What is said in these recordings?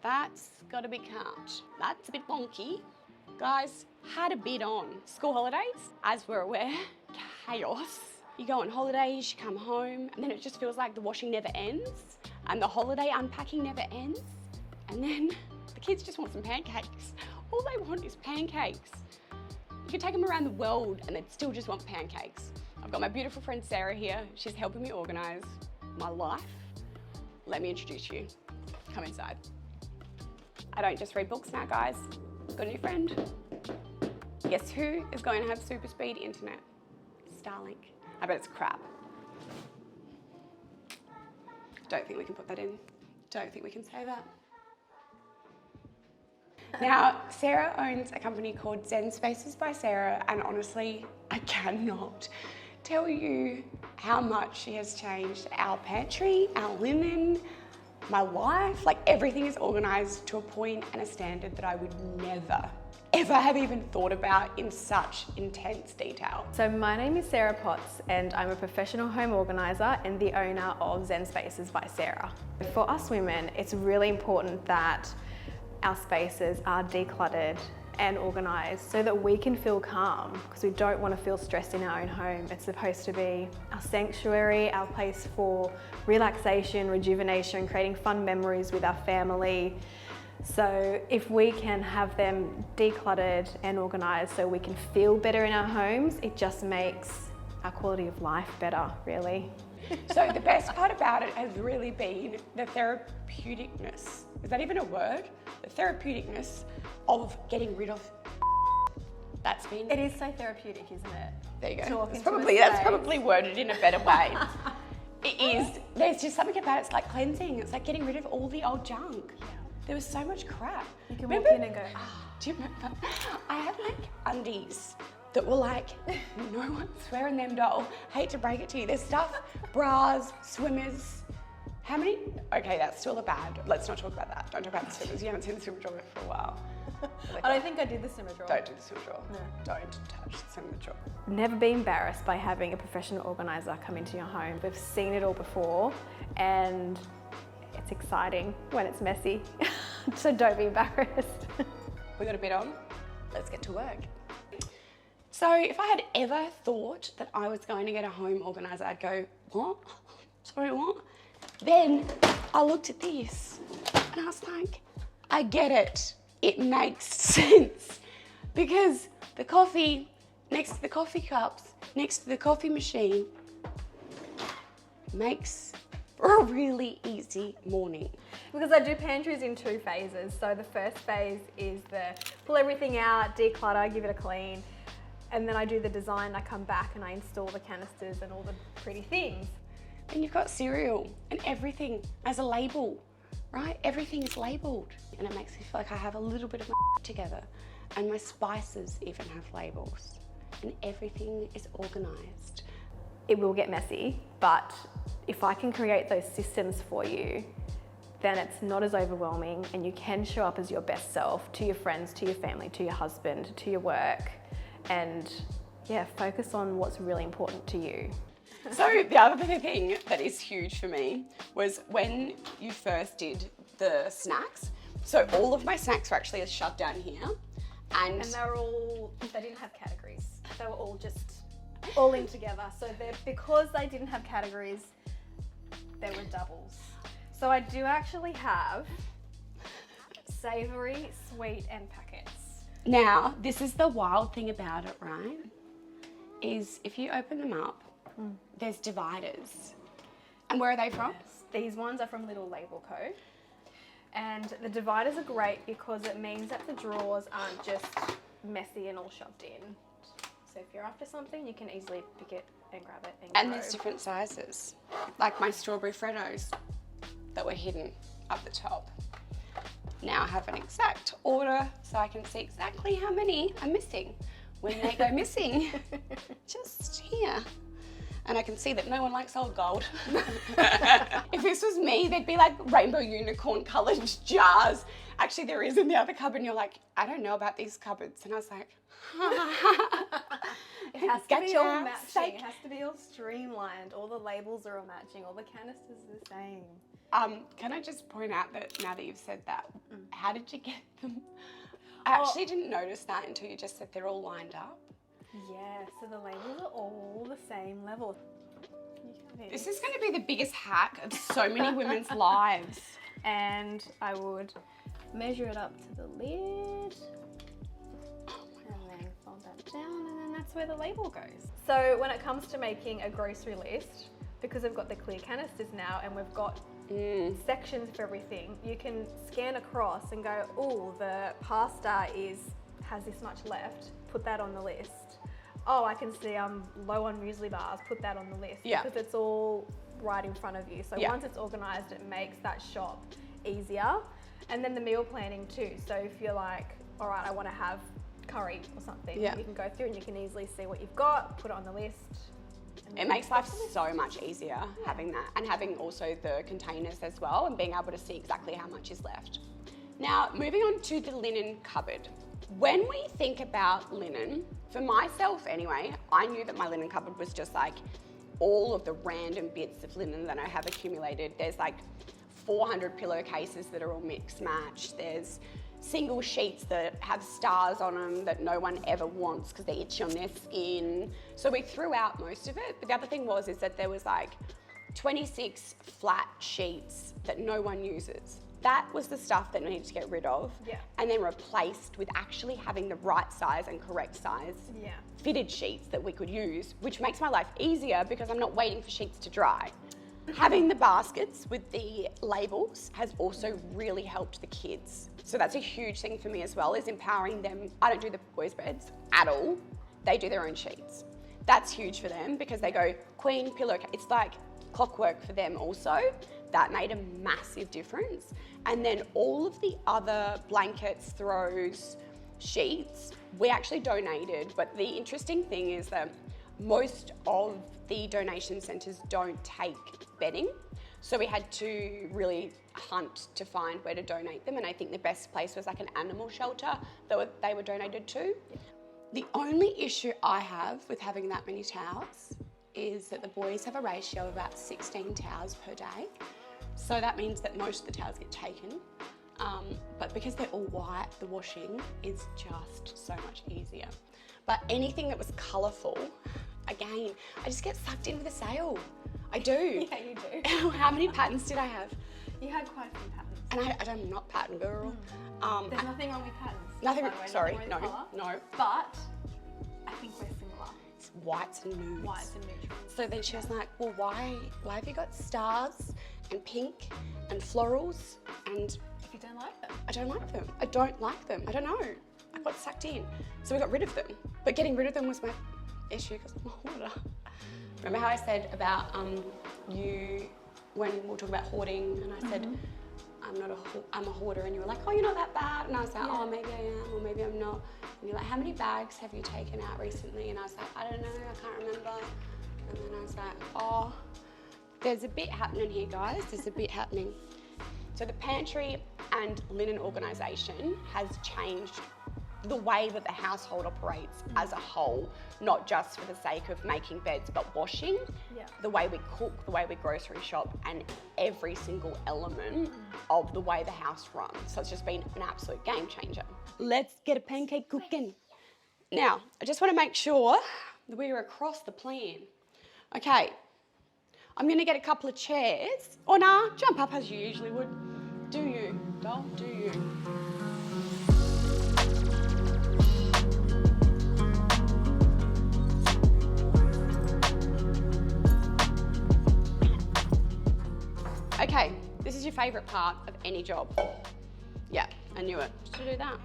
That's gotta be cut. That's a bit wonky. Guys, had a bit on. School holidays, as we're aware, chaos. You go on holidays, you come home, and then it just feels like the washing never ends, and the holiday unpacking never ends, and then the kids just want some pancakes. All they want is pancakes. You can take them around the world and they'd still just want pancakes. I've got my beautiful friend Sarah here. She's helping me organise my life. Let me introduce you. Come inside. I don't just read books now, guys. I've got a new friend. Guess who is going to have super speed internet? Starlink. I bet it's crap. Don't think we can put that in. Don't think we can say that. Now, Sarah owns a company called Zen Spaces by Sarah, and honestly, I cannot tell you how much she has changed our pantry, our linen, my life. Like, everything is organised to a point and a standard that I would never, ever have even thought about in such intense detail. So my name is Sarah Potts and I'm a professional home organiser and the owner of Zen Spaces by Sarah. For us women, it's really important that our spaces are decluttered and organised so that we can feel calm, because we don't want to feel stressed in our own home. It's supposed to be our sanctuary, our place for relaxation, rejuvenation, creating fun memories with our family. So if we can have them decluttered and organised so we can feel better in our homes, it just makes our quality of life better, really. So the best part about it has really been the therapeuticness. Is that even a word? The therapeuticness of getting rid of. That's been. It is so therapeutic, isn't it? There you go. That's probably worded in a better way. It is. There's just something about it. It's like cleansing. It's like getting rid of all the old junk. Yeah. There was so much crap. You can walk in and go. Do you remember? I had like undies that were like, no one's wearing them, doll. Hate to break it to you. There's stuff, bras, swimmers. How many? Okay, that's still a bad. Let's not talk about that. Don't talk about the swimmers. You haven't seen the swimmer drawer for a while. I don't think I did the swimmer drawer. Don't do the swimmer drawer. No. Don't touch the swimmer drawer. Never be embarrassed by having a professional organiser come into your home. We've seen it all before and it's exciting when it's messy. So don't be embarrassed. We got a bit on. Let's get to work. So if I had ever thought that I was going to get a home organiser, I'd go, what? Sorry, what? Then I looked at this and I was like, I get it. It makes sense. Because the coffee next to the coffee cups, next to the coffee machine, makes for a really easy morning. Because I do pantries in 2 phases. So the first phase is the pull everything out, declutter, give it a clean. And then I do the design, I come back and I install the canisters and all the pretty things. And you've got cereal and everything as a label, right? Everything is labelled. And it makes me feel like I have a little bit of my together. And my spices even have labels. And everything is organised. It will get messy, but if I can create those systems for you, then it's not as overwhelming and you can show up as your best self to your friends, to your family, to your husband, to your work, and yeah, focus on what's really important to you. So the other thing that is huge for me was when you first did the snacks. So all of my snacks were actually shoved down here. And they didn't have categories. They were all just all in together. So because they didn't have categories, they were doubles. So I do actually have savoury, sweet and packets. Now, this is the wild thing about it, right? Is if you open them up, there's dividers. And where are they from? Yes. These ones are from Little Label Co. And the dividers are great because it means that the drawers aren't just messy and all shoved in. So if you're after something, you can easily pick it and grab it and go. There's different sizes. Like my strawberry Freddos that were hidden up the top. Now I have an exact order so I can see exactly how many are missing when they go missing. Just here. And I can see that no one likes old gold. If this was me, there'd be like rainbow unicorn coloured jars. Actually, there is in the other cupboard and you're like, I don't know about these cupboards. And I was like, it has to be all matching. It has to be all streamlined. All the labels are all matching. All the canisters are the same. Can I just point out that now that you've said that, How did you get them? I actually didn't notice that until you just said they're all lined up. Yeah, so the labels are all the same level. This is going to be the biggest hack of so many women's lives. And I would measure it up to the lid. And then fold that down, and then that's where the label goes. So when it comes to making a grocery list, because we've got the clear canisters now and we've got sections for everything, you can scan across and go, oh, the pasta has this much left, put that on the list. Oh, I can see I'm low on muesli bars, put that on the list. Yeah. Because it's all right in front of you. So once it's organised, it makes that shop easier. And then the meal planning too. So if you're like, all right, I want to have curry or something, you can go through and you can easily see what you've got, put it on the list. It makes life so much easier having that, and having also the containers as well, and being able to see exactly how much is left. Now, moving on to the linen cupboard. When we think about linen, for myself anyway, I knew that my linen cupboard was just like all of the random bits of linen that I have accumulated. There's like 400 pillowcases that are all mix match. There's single sheets that have stars on them that no one ever wants because they itch on their skin. So we threw out most of it. But the other thing is that there was like 26 flat sheets that no one uses. That was the stuff that needed to get rid of, and then replaced with actually having the right size and correct size fitted sheets that we could use, which makes my life easier because I'm not waiting for sheets to dry. Having the baskets with the labels has also really helped the kids. So that's a huge thing for me as well, is empowering them. I don't do the boys' beds at all. They do their own sheets. That's huge for them because they go queen, pillowcase. It's like clockwork for them also. That made a massive difference. And then all of the other blankets, throws, sheets, we actually donated. But the interesting thing is that most of the donation centres don't take bedding. So we had to really hunt to find where to donate them. And I think the best place was like an animal shelter that they were donated to. The only issue I have with having that many towels is that the boys have a ratio of about 16 towels per day. So that means that most of the towels get taken. But because they're all white, the washing is just so much easier. But anything that was colourful, again, I just get sucked into the sale. I do. Yeah, you do. How many patterns did I have? You had quite a few patterns. And I'm not pattern girl. There's nothing wrong with patterns. Nothing, sorry, nothing wrong with no. But I think we're similar. It's whites and nudes. Whites and neutrals. So then she was like, well, why have you got stars and pink and florals? And you don't like them? I don't like them. I don't like them. I don't know. I got sucked in. So we got rid of them. But getting rid of them was my issue because I'm a hoarder. Remember how I said about you, when we were talking about hoarding, and I said, I'm a hoarder, and you were like, oh, you're not that bad. And I was like, oh, maybe I am, or maybe I'm not. And you're like, how many bags have you taken out recently? And I was like, I don't know, I can't remember. And then I was like, oh, there's a bit happening here, guys. There's a bit happening. So the pantry and linen organisation has changed the way that the household operates as a whole, not just for the sake of making beds, but washing, the way we cook, the way we grocery shop, and every single element of the way the house runs. So it's just been an absolute game changer. Let's get a pancake cooking. Now, I just want to make sure that we are across the plan. Okay, I'm going to get a couple of chairs. Or nah, jump up as you usually would. Do you, doll, do you. Okay, this is your favourite part of any job. Yeah, I knew it. Just to do that.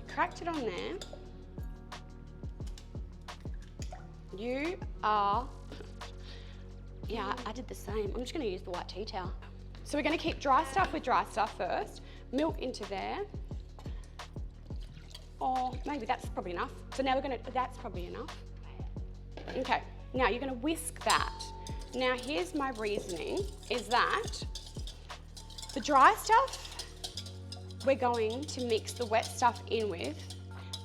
Cracked it on there. You are, yeah, I did the same. I'm just gonna use the white tea towel. So we're gonna keep dry stuff with dry stuff first. Milk into there. Oh, maybe that's probably enough. So now that's probably enough. Okay, now you're gonna whisk that. Now here's my reasoning, is that the dry stuff we're going to mix the wet stuff in with,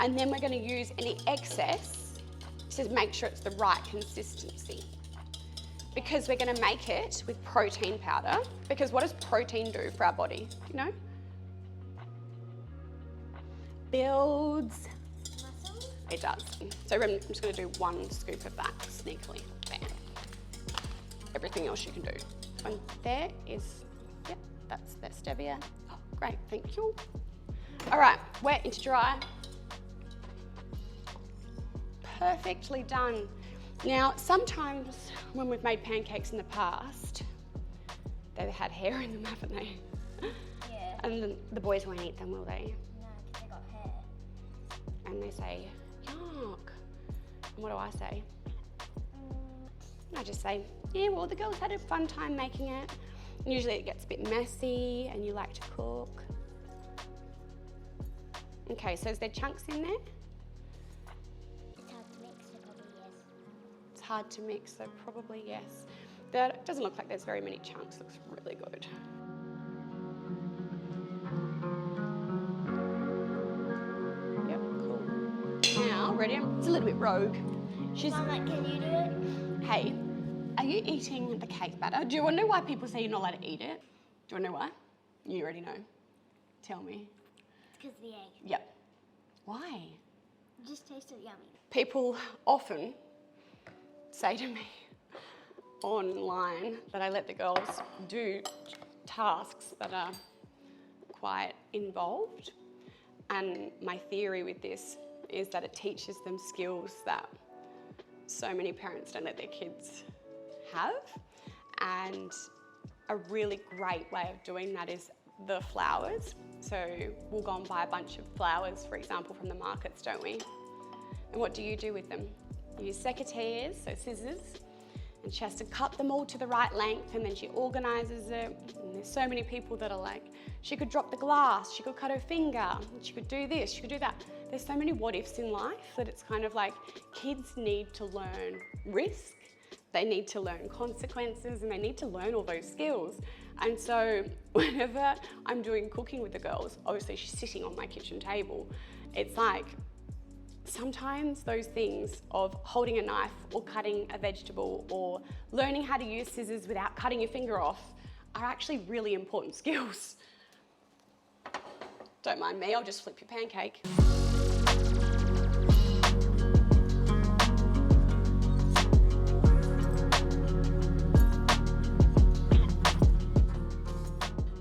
and then we're going to use any excess to make sure it's the right consistency. Because we're going to make it with protein powder, because what does protein do for our body? You know? builds. Muscle? It does. So I'm just going to do 1 scoop of that sneakily. Bam. Everything else you can do. And there is, yep, that's stevia. Oh, great, thank you. All right, wet into dry. Perfectly done. Now, sometimes when we've made pancakes in the past, they've had hair in them, haven't they? Yeah. And the boys won't eat them, will they? No, because they got hair. And they say, yuck. And what do I say? I just say, yeah, well, the girls had a fun time making it. And usually it gets a bit messy and you like to cook. Okay, so is there chunks in there? It's hard to mix, so probably yes. It's hard to mix, so probably yes. That doesn't look like there's very many chunks, looks really good. Yep, cool. Now, ready? It's a little bit rogue. She's, Mama, can you do it? hey, are you eating the cake batter? Do you want to know why people say you're not allowed to eat it? Do you want to know why? You already know. Tell me. It's because of the egg. Yep. Why? It just tastes so yummy. People often say to me online that I let the girls do tasks that are quite involved. And my theory with this is that it teaches them skills that so many parents don't let their kids have. And a really great way of doing that is the flowers. So we'll go and buy a bunch of flowers, for example, from the markets, don't we? And what do you do with them? You use secateurs, so scissors, and she has to cut them all to the right length, and then she organises it. And there's so many people that are like, she could drop the glass, she could cut her finger, she could do this, she could do that. There's so many what ifs in life that it's kind of like kids need to learn risk, they need to learn consequences, and they need to learn all those skills. And so whenever I'm doing cooking with the girls, obviously she's sitting on my kitchen table, it's like sometimes those things of holding a knife or cutting a vegetable or learning how to use scissors without cutting your finger off are actually really important skills. Don't mind me, I'll just flip your pancake.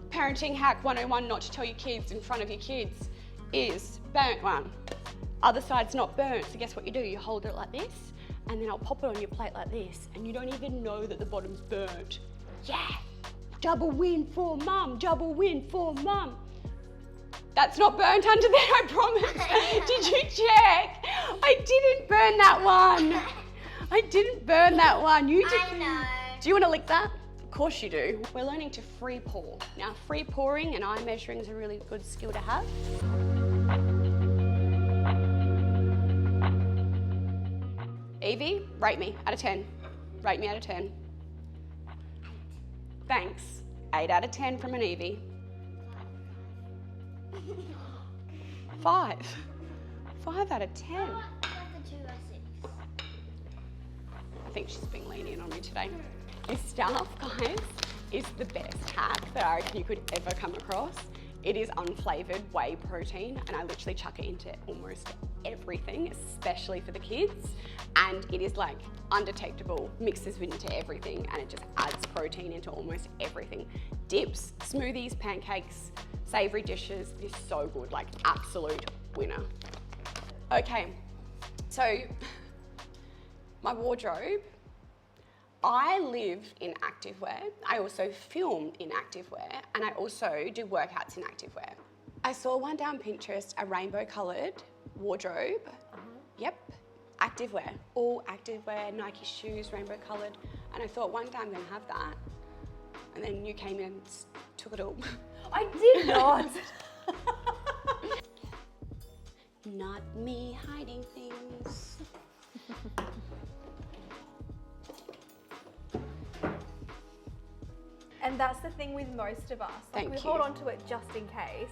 Parenting hack 101, not to tell your kids in front of your kids, is burnt one. Other side's not burnt, so guess what you do? You hold it like this, and then I'll pop it on your plate like this, and you don't even know that the bottom's burnt. Yeah, double win for mum, double win for mum. That's not burnt under there, I promise. Did you check? I didn't burn that one. I didn't burn that one. You did. I know. Do you want to lick that? Of course you do. We're learning to free pour. Now, free pouring and eye measuring is a really good skill to have. Evie, rate me out of 10. Rate me out of 10. Thanks. 8 out of 10 from an Evie. 5. 5 out of 10. After 2 or 6. I think she's being lenient on me today. This stuff, guys, is the best hack that I reckon you could ever come across. It is unflavoured whey protein, and I literally chuck it into almost everything, especially for the kids. And it is like undetectable, mixes into everything, and it just adds protein into almost everything. Dips, smoothies, pancakes, savoury dishes, it is so good, like absolute winner. Okay, so my wardrobe, I live in activewear. I also film in activewear, and I also do workouts in activewear. I saw one down Pinterest, a rainbow coloured wardrobe. Yep, activewear, all activewear, Nike shoes, rainbow coloured. And I thought one day I'm gonna have that. And then you came in and took it all. I did not. Not me hiding things. And that's the thing with most of us. Thank we you. hold on to it just in case.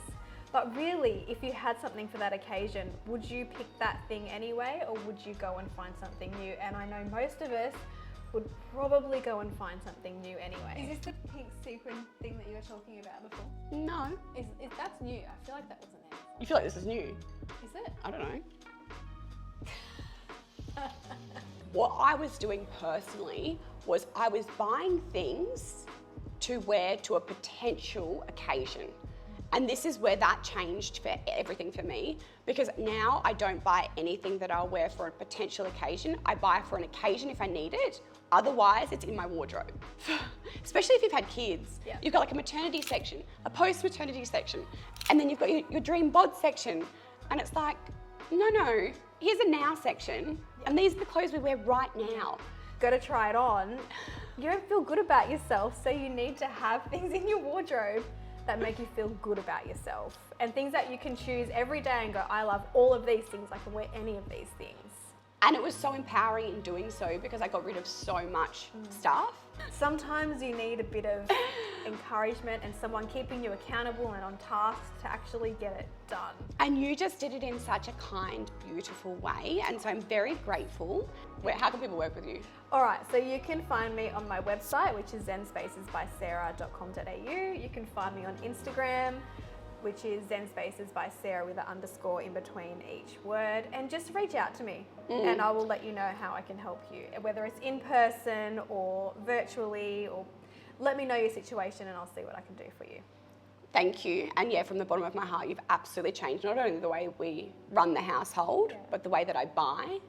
But really, if you had something for that occasion, would you pick that thing anyway, or would you go and find something new? And I know most of us, would probably go and find something new anyway. Is this the pink sequin thing that you were talking about before? No. Is that's new? I feel like that wasn't there. You feel like this is new? Is it? I don't know. What I was doing personally was I was buying things to wear to a potential occasion. And this is where that changed for everything for me, because now I don't buy anything that I'll wear for a potential occasion. I buy for an occasion if I need it. Otherwise, it's in my wardrobe. Especially if you've had kids. Yeah. You've got like a maternity section, a post-maternity section, and then you've got your dream bod section. And it's like, no, here's a now section. And these are the clothes we wear right now. Got to try it on. You don't feel good about yourself, so you need to have things in your wardrobe that make you feel good about yourself, and things that you can choose every day and go, I love all of these things, I can wear any of these things. And it was so empowering in doing so because I got rid of so much stuff. Sometimes you need a bit of encouragement and someone keeping you accountable and on task to actually get it done. And you just did it in such a kind, beautiful way. And so I'm very grateful. How can people work with you? All right, so you can find me on my website, which is zenspacesbysarah.com.au. You can find me on Instagram, which is zenspacesbysarah with an underscore in between each word. And just reach out to me and I will let you know how I can help you, whether it's in person or virtually, or let me know your situation and I'll see what I can do for you. Thank you. And yeah, from the bottom of my heart, you've absolutely changed not only the way we run the household, but the way that I buy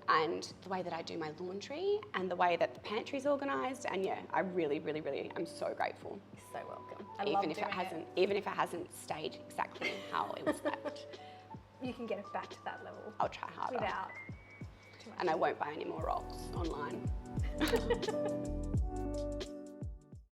and the way that I do my laundry and the way that the pantry's organised. And yeah, I really, really, really am so grateful. You're so welcome. Even if it hasn't stayed exactly how it was left. You can get it back to that level. I'll try harder. Without too much. And I won't buy any more rocks online.